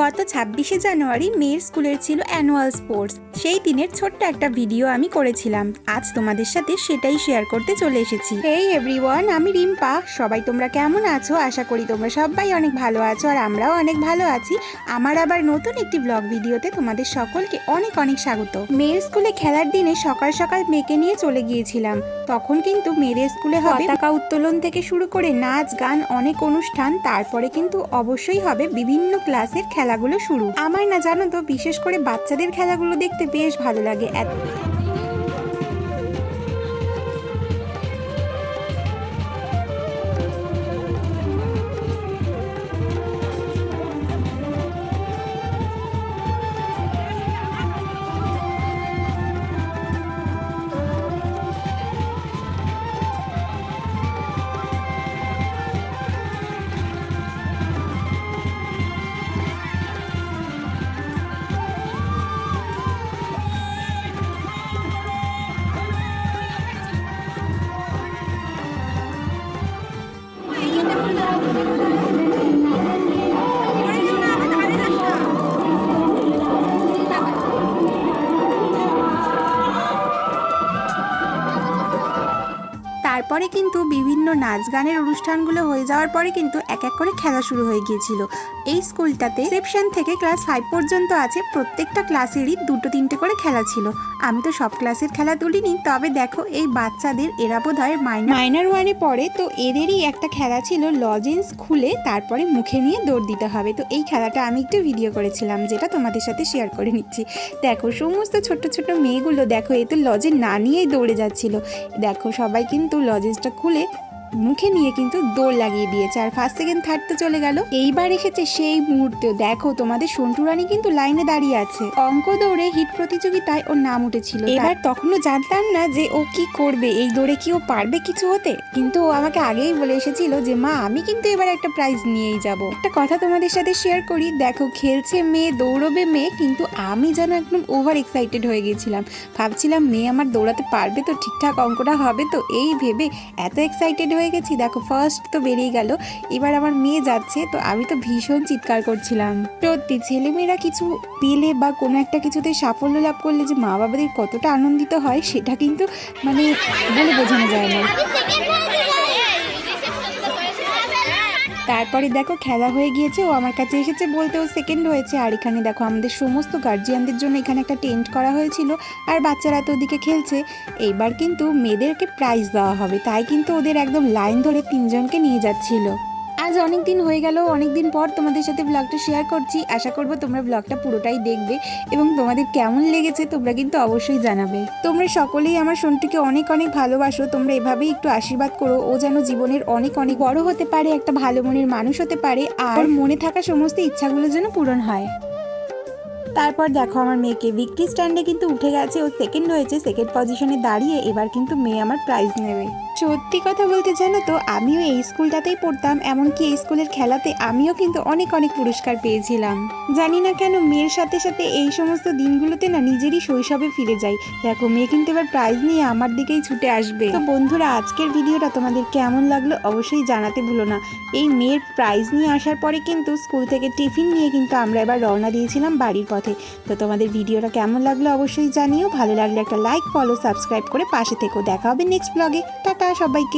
গত ২৬শে জানুয়ারি মেয়ের স্কুলের ছিল অ্যানুয়াল স্পোর্টস। সেই দিনের ছোট্ট একটা ভিডিও আমি করেছিলাম। আজ তোমাদের সাথে সেটাই শেয়ার করতে চলে এসেছি। হেই এভরিওয়ান, আমি রিম্পা। সবাই তোমরা কেমন আছো? আশা করি তোমরা সবাই অনেক ভালো আছো, আর আমরাও অনেক ভালো আছি। আমার আবার নতুন একটি ব্লগ ভিডিওতে তোমাদের সকলকে অনেক অনেক স্বাগত। মেয়ের স্কুলে খেলার দিনে সকাল সকাল মেয়েকে নিয়ে চলে গিয়েছিলাম। তখন কিন্তু মেয়েদের স্কুলে হবে পতাকা উত্তোলন থেকে শুরু করে নাচ গান অনেক অনুষ্ঠান, তারপরে কিন্তু অবশ্যই হবে বিভিন্ন ক্লাসের খেলাগুলো শুরু। আমার না জানো তো, বিশেষ করে বাচ্চাদের খেলাগুলো দেখতে বেশ ভালো লাগে। তারপরে কিন্তু বিভিন্ন নাচ গানের অনুষ্ঠানগুলো হয়ে যাওয়ার পরে কিন্তু এক এক করে খেলা শুরু হয়ে গিয়েছিল। এই স্কুলটাতে রিসেপশন থেকে ক্লাস 5 পর্যন্ত আছে। প্রত্যেকটা ক্লাসেরই 2-3টে করে খেলা ছিল। আমি তো সব ক্লাসের খেলা তুলিনি, তবে দেখো এই বাচ্চাদের, এরা বোধ হয় মাইনার 1-এ পড়ে, তো এদেরই একটা খেলা ছিল লজেন্স খুলে তারপরে মুখে নিয়ে দৌড় দিতে হবে। তো এই খেলাটা আমি একটু ভিডিও করেছিলাম, যেটা তোমাদের সাথে শেয়ার করে নিচ্ছি। দেখো সমস্ত ছোট ছোট মেয়েগুলো, দেখো এ তো লজেন্স না নিয়েই দৌড়ে যাচ্ছিল। দেখো সবাই কিন্তু লজেন্সটা খুলে মুখে নিয়ে কিন্তু দৌড় লাগিয়ে দিয়েছে, আর ফার্স্ট সেকেন্ড থার্ড তো চলে গেল। এইবার এসেছে সেই মুহূর্তে। দেখো তোমাদের সন্টু রানী কিন্তু লাইনে দাঁড়িয়ে আছে। অঙ্ক দৌড়ে হিট প্রতিযোগিতায় ওর নাম উঠেছিল। এবার তখনও জানতাম না যে ও কি করবে, এই দৌড়ে কি ও পারবে কিছু হতে, কিন্তু ও আমাকে আগেই বলে এসেছিল যে মা, আমি কিন্তু এবার একটা প্রাইজ নিয়েই যাব। একটা কথা তোমাদের সাথে শেয়ার করি, দেখো খেলছে মেয়ে, দৌড়বে মেয়ে, কিন্তু আমি যেন একদম ওভার এক্সাইটেড হয়ে গেছিলাম। ভাবছিলাম মেয়ে আমার দৌড়াতে পারবে তো, ঠিকঠাক অঙ্কটা হবে তো, এই ভেবে এত এক্সাইটেড হয়ে গেছি। দেখো ফার্স্ট তো বেরিয়ে গেল, এবার আমার মেয়ে যাচ্ছে, তো আমি তো ভীষণ চিৎকার করছিলাম। সত্যি ছেলেমেয়েরা কিছু পেলে বা কোনো একটা কিছুতে সাফল্য লাভ করলে যে মা বাবাদের কতটা আনন্দিত হয়, সেটা কিন্তু মানে বলে বোঝানো যায় না। তারপরে দেখো খেলা হয়ে গিয়েছে, ও আমার কাছে এসেছে বলতে ও সেকেন্ড হয়েছে। আর এখানে দেখো আমাদের সমস্ত গার্জিয়ানদের জন্য এখানে একটা টেন্ট করা হয়েছিল, আর বাচ্চারা তো ওদিকে খেলছে। এইবার কিন্তু মেয়েদেরকে প্রাইজ দেওয়া হবে, তাই কিন্তু ওদের একদম লাইন ধরে 3জনকে নিয়ে যাচ্ছিল। আজ অনেক দিন হয়ে গেল, অনেক দিন পর তোমাদের সাথে ব্লগটা শেয়ার করছি। আশা করবো তোমরা ব্লগটা পুরোটাই দেখবে এবং তোমাদের কেমন লেগেছে তোমরা কিন্তু অবশ্যই জানাবে। তোমরা সকলেই আমার সন্টুকে অনেক অনেক ভালোবাসো। তোমরা এভাবেই একটু আশীর্বাদ করো, ও যেন জীবনের অনেক অনেক বড় হতে পারে, একটা ভালো মনের মানুষ হতে পারে, আর মনে থাকা সমস্ত ইচ্ছাগুলো যেন পূরণ হয়। তারপর দেখো আমার মেয়েকে ভিক্টরি স্ট্যান্ডে কিন্তু উঠে গেছে, ও সেকেন্ড হয়েছে, সেকেন্ড পজিশনে দাঁড়িয়ে এবার কিন্তু মেয়ে আমার প্রাইজ নেবে। সত্যি কথা বলতে জানো তো, আমিও এই স্কুলটাতেই পড়তাম, এমনকি এই স্কুলের খেলাতে আমিও কিন্তু অনেক অনেক পুরস্কার পেয়েছিলাম। জানি না কেন মেয়ের সাথে সাথে এই সমস্ত দিনগুলোতে না নিজেরই শৈশবে ফিরে যাই। দেখো মেয়ে কিন্তু এবার প্রাইজ নিয়ে আমার দিকেই ছুটে আসবে। তো বন্ধুরা, আজকের ভিডিওটা তোমাদের কেমন লাগলো অবশ্যই জানাতে ভুলো না। এই মেয়ের প্রাইজ নিয়ে আসার পরে কিন্তু স্কুল থেকে টিফিন নিয়ে কিন্তু আমরা এবার রওনা দিয়েছিলাম বাড়ির পথে। তো তোমাদের ভিডিওটা কেমন লাগলো অবশ্যই জানিও। ভালো লাগলে একটা লাইক, ফলো, সাবস্ক্রাইব করে পাশে থেকো। দেখা হবে নেক্সট ব্লগে। টাটা সবাইকে।